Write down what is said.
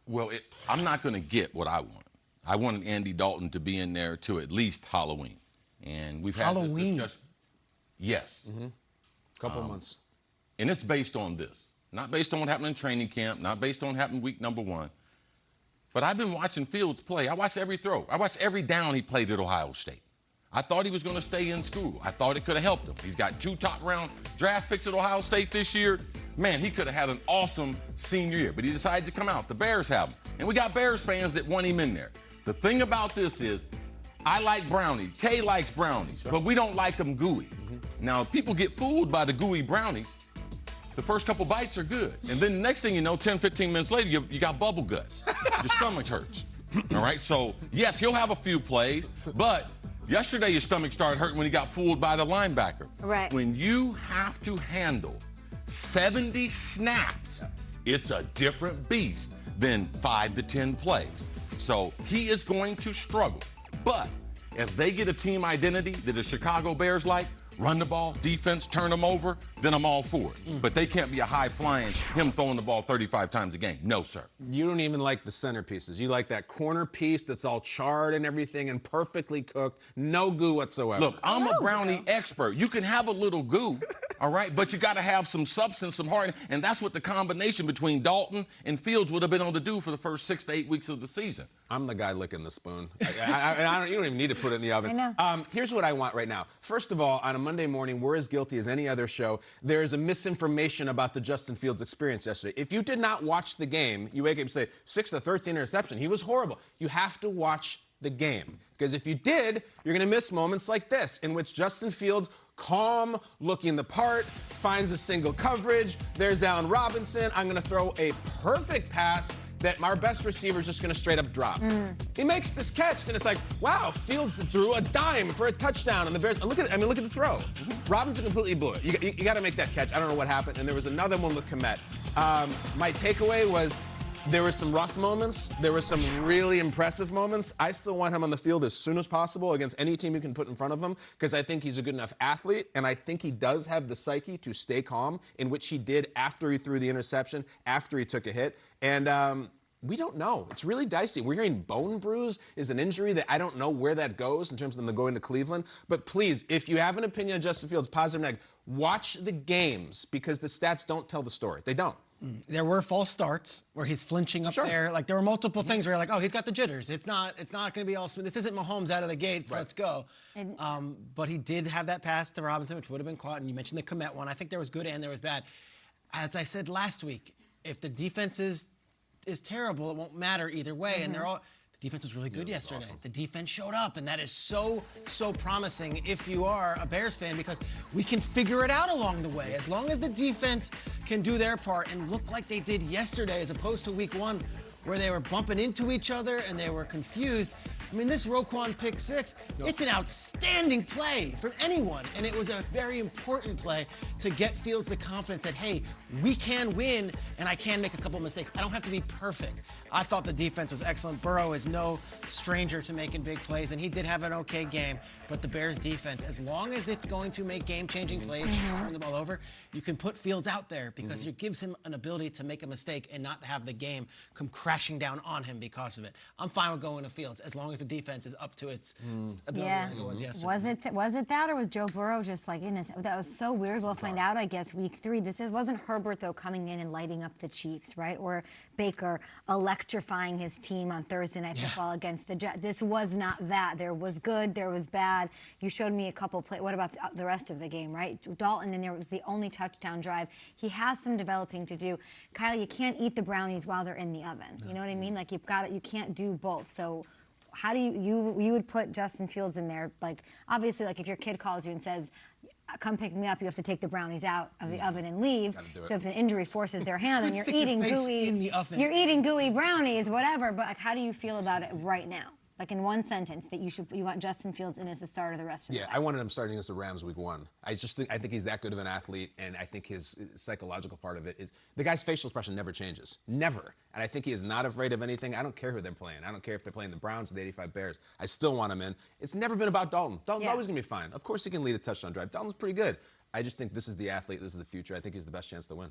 Well, I'm not going to get what I want. I wanted Andy Dalton to be in there to at least Halloween. And we've had this discussion. Yes. Couple months. And it's based on this. Not based on what happened in training camp, not based on what happened week number 1. But I've been watching Fields play. I watched every throw. I watched every down he played at Ohio State. I thought he was going to stay in school. I thought it could have helped him. He's got 2 top-round draft picks at Ohio State this year. Man, he could have had an awesome senior year, but he decided to come out. The Bears have him. And we got Bears fans that want him in there. The thing about this is, I like brownies. Kay likes brownies, but we don't like them gooey. Now, people get fooled by the gooey brownies. The first couple bites are good. And then the next thing you know, 10, 15 minutes later, you got bubble guts. Your stomach hurts. All right? So, yes, he'll have a few plays, but yesterday your stomach started hurting when he got fooled by the linebacker. Right. When you have to handle 70 snaps, it's a different beast than 5 to 10 plays. So he is going to struggle. But if they get a team identity that the Chicago Bears like, run the ball, defense, turn them over, then I'm all for it. But they can't be a high-flying, him throwing the ball 35 times a game. No, sir. You don't even like the centerpieces. You like that corner piece that's all charred and everything and perfectly cooked, no goo whatsoever. Look, I'm a brownie expert. You can have a little goo, all right, but you got to have some substance, some heart, and that's what the combination between Dalton and Fields would have been able to do for the first 6 to 8 weeks of the season. I'm the guy licking the spoon. You don't even need to put it in the oven. I know. Here's what I want right now. First of all, on a Monday morning, we're as guilty as any other show. There is a misinformation about the Justin Fields experience yesterday. If you did not watch the game, you wake up and say, 6 to 13 interception. He was horrible. You have to watch the game. Because if you did, you're going to miss moments like this, in which Justin Fields, calm, looking the part, finds a single coverage. There's Allen Robinson. I'm going to throw a perfect pass that our best receiver is just going to straight up drop. He makes this catch, and it's like, wow, Fields threw a dime for a touchdown, and the Bears. Look at the throw. Robinson completely blew it. You got to make that catch. I don't know what happened, and there was another one with Kmet. My takeaway was there were some rough moments. There were some really impressive moments. I still want him on the field as soon as possible against any team you can put in front of him, because I think he's a good enough athlete, and I think he does have the psyche to stay calm, in which he did after he threw the interception, after he took a hit. And we don't know. It's really dicey. We're hearing bone bruise is an injury that I don't know where that goes in terms of them going to Cleveland. But please, if you have an opinion on Justin Fields, positive or negative, watch the games, because the stats don't tell the story. They don't. There were false starts where he's flinching up there. Like, there were multiple things where you're like, oh, he's got the jitters. It's not going to be all smooth. This isn't Mahomes out of the gates. Right. Let's go. But he did have that pass to Robinson, which would have been caught. And you mentioned the Kmet one. I think there was good and there was bad. As I said last week, if the defense is terrible, it won't matter either way. And the defense was really good yesterday. Awesome. The defense showed up, and that is so promising if you are a Bears fan, because we can figure it out along the way. As long as the defense can do their part and look like they did yesterday, as opposed to week 1, where they were bumping into each other and they were confused. I mean, this Roquan pick 6, it's an outstanding play from anyone, and it was a very important play to get Fields the confidence that, hey, we can win, and I can make a couple mistakes. I don't have to be perfect. I thought the defense was excellent. Burrow is no stranger to making big plays, and he did have an okay game, but the Bears defense, as long as it's going to make game-changing plays and turn the ball over, you can put Fields out there, because it gives him an ability to make a mistake and not have the game come crashing down on him because of it. I'm fine with going to Fields as long as the defense is up to its ability like it was yesterday. Was it that, or was Joe Burrow just like in this? That was so weird. We'll find out, I guess, week 3. Wasn't Herbert, though, coming in and lighting up the Chiefs, right? Or Baker electrifying his team on Thursday Night Football against the Jets. This was not that. There was good, there was bad. You showed me a couple plays. What about the rest of the game, right? Dalton, and there was the only touchdown drive. He has some developing to do. Kyle, you can't eat the brownies while they're in the oven. You know what I mean? Like, you can't do both. So how do you would put Justin Fields in there? Like, obviously, like, if your kid calls you and says, come pick me up, you have to take the brownies out of the oven and leave. So if an injury forces their hand, then you're eating gooey brownies, whatever. But like, how do you feel about it right now? Like, in one sentence, that you want Justin Fields in as the starter the rest of the way. Yeah, I wanted him starting against the Rams week 1. I think he's that good of an athlete, and I think his psychological part of it is the guy's facial expression never changes. Never. And I think he is not afraid of anything. I don't care who they're playing. I don't care if they're playing the Browns or the 85 Bears. I still want him in. It's never been about Dalton. Dalton's always going to be fine. Of course he can lead a touchdown drive. Dalton's pretty good. I just think this is the athlete. This is the future. I think he's the best chance to win.